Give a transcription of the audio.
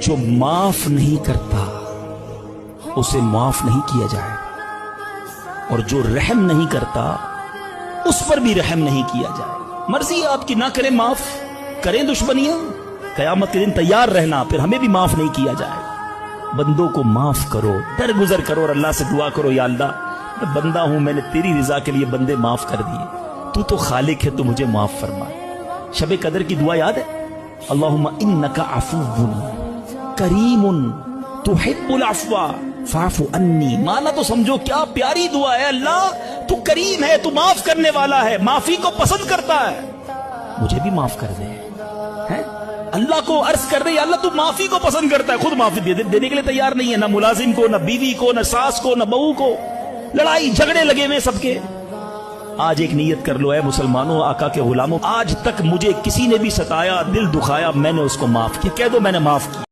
جو معاف نہیں کرتا اسے معاف نہیں کیا جائے، اور جو رحم نہیں کرتا اس پر بھی رحم نہیں کیا جائے۔ مرضی ہے آپ کی، نہ کریں معاف، کریں دشمنیاں، قیامت کے دن تیار رہنا، پھر ہمیں بھی معاف نہیں کیا جائے۔ بندوں کو معاف کرو، درگزر کرو اور اللہ سے دعا کرو، یا اللہ میں بندہ ہوں، میں نے تیری رضا کے لیے بندے معاف کر دیے، تو تو خالق ہے، تو مجھے معاف فرما۔ شب قدر کی دعا یاد ہے؟ اللہم انکا عفو کریم تحب العفو فاعف عنی۔ مانا تو سمجھو کیا پیاری دعا ہے، اللہ تو کریم ہے، تو معاف کرنے والا ہے، معافی کو پسند کرتا ہے، مجھے بھی معاف کر دے۔ اللہ کو عرض کر دے، یا اللہ تو معافی کو پسند کرتا ہے، خود معافی دینے کے لیے تیار نہیں ہے، نہ ملازم کو، نہ بیوی کو، نہ ساس کو، نہ بہو کو، لڑائی جھگڑے لگے ہوئے سب کے۔ آج ایک نیت کر لو، اے مسلمانوں، آقا کے غلاموں، آج تک مجھے کسی نے بھی ستایا، دل دکھایا، میں نے اس کو معاف کیا، کہہ دو میں نے معاف کیا۔